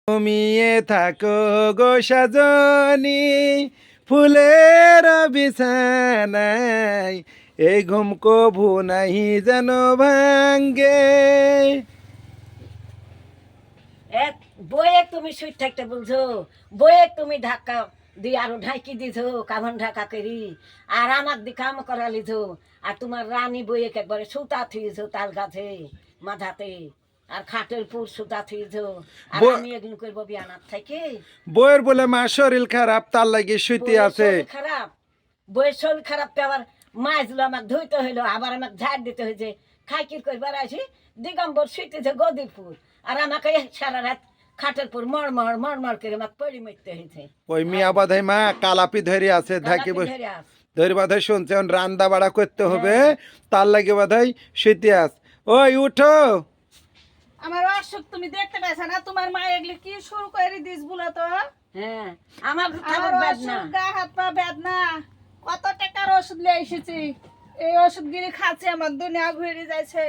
ঘুমিয়ে থাকো গো সাজনি ফুলের বিছানায়, এই ঘুম কভু নাহি যেন ভাঙ্গে। বইয়ে তুমি সুইট থাকতে বলছো, বইয়ে তুমি ধাক্কা দিয়ে আরো ঢাকি দিছো কামন ঢাকা করি, আর আমার দি কাম করা লিছো, আর তোমার রানী বইয়ে একবারে সুতা থুয়েছো তাল গাছে মাথাতে, আর খাটের পুর সুতা থুয়েছো, আর আমি এগুলো করবো বিয়ানার থেকে। বইয়ের বলে মা শরীর খারাপ, তার লাগে শুইতে আছে। খারাপ বইয়ের শরীর খারাপ আবার মাছগুলো আমাকে ধুইতে হইলো, আবার আমাকে ঝাড় দিতে হয়েছে, খাই কি করবার আসি দিগম্বর শুইতেছে গদিপুর, আর আমাকে সারা রাত খাটের পর মড়মড় করে আমাকে পড়ি মরতে হয়েছে। ওই মিয়া বাধাই মা কালাপি ধরে আছে, ঢাকি ধরে বাধাই শুনছে রান্না বাড়া করতে হবে, তার লাগে বাধাই শুইতে আস। ওই উঠো। আমার অসুখ তুমি দেখতে পাইছো না? তোমার মা এগুলি কি শুরু করে দিস বলো তো? হ্যাঁ আমার গা হাত পা বেদনা, কত টাকার ওষুধ নিয়ে এসেছি, এই ওষুধ গুলি খাচ্ছি, আমার দুনিয়া ঘুরে যাচ্ছে,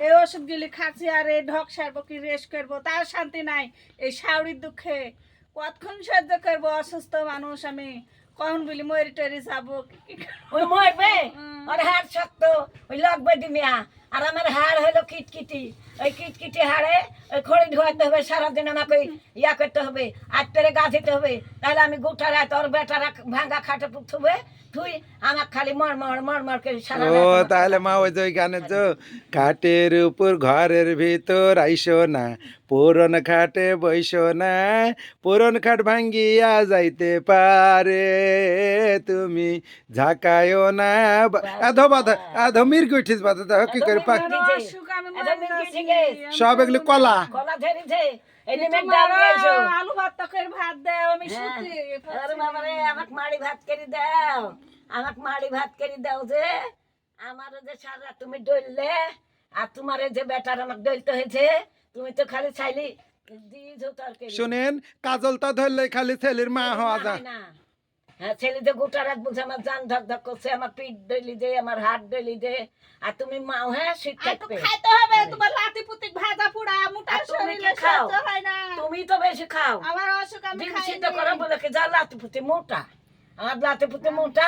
এই ওষুধ গুলি খাচ্ছি, আর এই ঢক সারবো কি রেস্ট করবো তার শান্তি নাই, এই শাউরির দুঃখে কতক্ষণ সহ্য করবো? অসুস্থ মানুষ আমি, কখন বলি মরি টরি যাবো। ওই মরবে, ওর হাড় শক্ত, ওই লাগবে দিমিয়া, আর আমার হাড় হলো কিটকিটি, ওই কিটকিটি হাড়ে ওই খড়ি ধোয়াতে হবে, সারাদিন আমাকে ইয়া করতে হবে, আটটারে গা দিতে হবে, তাহলে আমি গোটা রাত ওর বেটারা ভাঙা খাটে পুঁতবে, তুই আমার খালি মর করে সারা ও তাহলে মা ওই যে ওই গানের যে খাটের উপর ঘরের ভিতর আইসো না, পুরন খাটে বইসো না, পুরন খাট ভাঙ্গিয়া যাইতে পারে, তুমি ঝাঁকায়ও না। আধো বাধা আধো মির্গ উঠিস বাধা দাও কি করে পাক সব এগুলি কলা কলা ধরেছে। আলু ভাত তকের ভাত দাও, আমি শুতে আমাকে মাড়ি ভাত করে দাও, আমাকে মাড়ি ভাত করে দাও, যে আমার যে সারা তুমি ডললে, আর তোমার যে বেটার আমাকে ডলতে হয়েছে, তুমি তো খালি চাইলি দিয়েছো তরকারি। শুনেন কাজলটা ধরলে খালি ছেলের মা হওয়া যায় না। হ্যাঁ ছেলে যে গোটা রাত বলছে আমার জান ধক ধক করছে, আমার পিঠ ডলি দে, আমার হাত ডলি দে, আর তুমি মাও হ্যাঁ শীত থাকবে খাইতে হবে, তোমার লাতি পুতিক ভাজা পুড়া মোটা শরীরে সহ্য হয় না। তুমি তো বেশি খাও, আমার অসুখ আমি ডিম খাই সিদ্ধ করো বলে কি যা লাতি পুতি মোটা, আমার লাতি পুতি মোটা,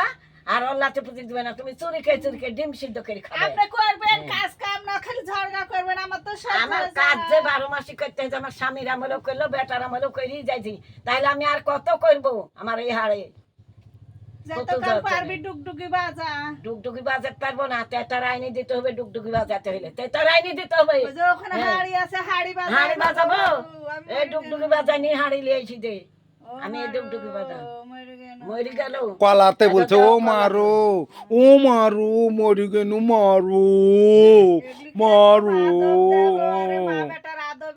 আর ওর লাতি পুতি দিবে না, তুমি চুরি খেয়ে ডিম সিদ্ধ করে খাবে। আপনি করবেন কাজ কাম না, খালি ঝগড়া করবেন, আমার তো সহ্য আমার হয় না। কাজ যে 12 মাসই করতে হয়েছে, আমার স্বামীর আমলও করলো, বেটার আমলও করেই যাইছি, তাহলে আমি আর কত করবো আমার এই হাড়ে? যতকাল পারবি ডুগডুগি বাজা। ডুগডুগি বাজাতে পারবো না, তেতার আইনি দিতে হবে, ডুগডুগি বাজাতে হইলে তেতার আইনি দিতে হবে। ওই যে ওখানে হাড়ি আছে, হাড়ি বাজা, হাড়ি বাজাবো, এই ডুগডুগি বাজাই নি হাড়ি লিয়েছি দে, আমি এই ডুগডুগি বাজা মরি গেল। কলাতে বলছে ও মারো, ও মারো, মরি গেল মারো মারো।